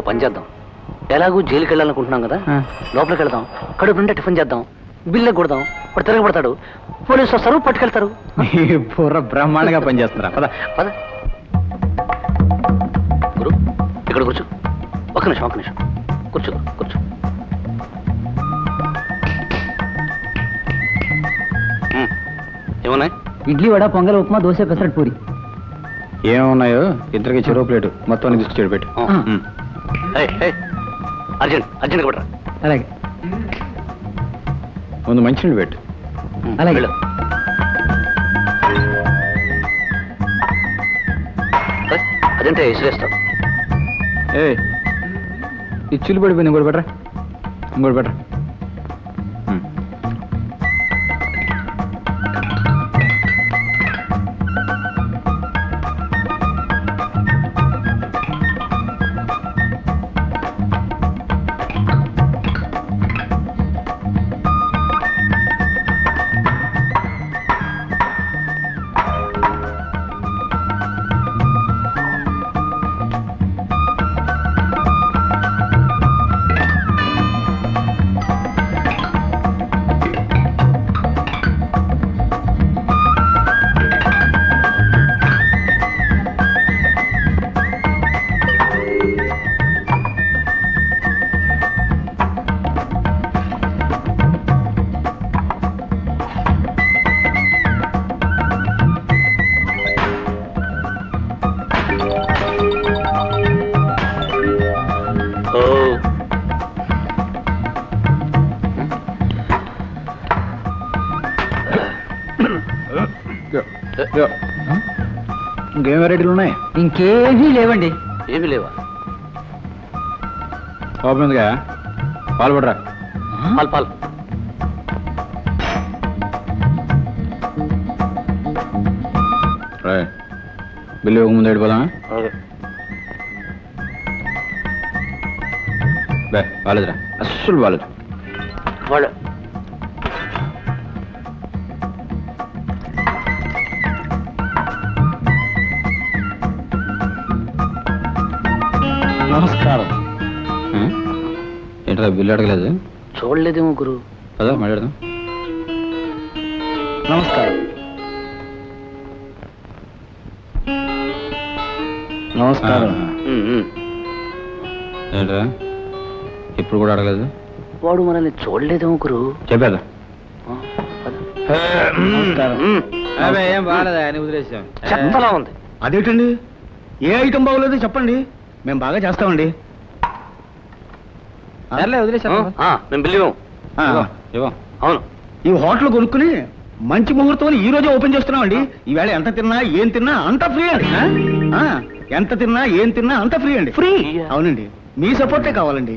పని చేద్దాం. ఎలాగూ జైలుకి వెళ్ళాలనుకుంటున్నాం కదా, లోపలికి వెళ్దాం, కడుపు నిండా టిఫిన్ చేద్దాం, బిల్లు కొడదాం, వాడు తిరగబడతాడు, పోలీసు వస్తారు, పట్టుకెళ్తారు. పూర్వ బ్రహ్మాండంగా పనిచేస్తున్నారా? పద పద గురు, ఇక్కడ కూర్చో. ఒక్క నిమిషం కూర్చో కూర్చో. ఏమున్నాయి? ఇడ్లీ, వడ, పొంగల్, ఉప్మా, దోశ, పెసరట్, పూరి. ఏమున్నాయో ఇద్దరికి చెరువు ప్లేటు మొత్తం తీసుకు పెట్టు. అర్జెంట్ కొట్టరా. అలాగే ముందు మంచినీళ్ళు పెట్టు. అలాగే. అదంటే ఇసురేస్తావు. ఈ చిల్లు పడిపోయింది, ఇంకోటి పెట్టరా. ఇంకేం వెరైటీలు ఉన్నాయి? ఇంకేమీ లేవండి. ఏమీ లేవా? ఓపెన్గా పాలు పడరా. పాలు బిల్లు ముందు వెళ్ళిపోదామా? బాలేదురా, అస్సలు బాలేదు. నమస్కారం. ఏంట్రా బిల్లు అడగలేదు? చూడలేదేమో గురు. కదా మాట్లాడదాం. నమస్కారం. ఏంట్రా ఇప్పుడు కూడా అడగలేదు? వాడు మనల్ని చూడలేదేమో గురు. చెప్పేదా? ఏం బాగాలేదా అని వదిలేసాం. చెత్తలా ఉంది. అదేంటండి, ఏ ఐటమ్ బాగోలేదు చెప్పండి, మేము బాగా చేస్తామండి. వదిలేసాం. మేము బిల్లు ఇవ్వం. అవును, ఈ హోటల్ కొనుక్కుని మంచి ముహూర్తం ఈ రోజే ఓపెన్ చేస్తున్నామండి. ఈవేళ ఎంత తిన్నా ఏం తిన్నా అంతా ఫ్రీ అండి. ఎంత తిన్నా ఏం తిన్నా అంతా ఫ్రీ అండి. ఫ్రీ? అవునండి, మీ సపోర్టే కావాలండి.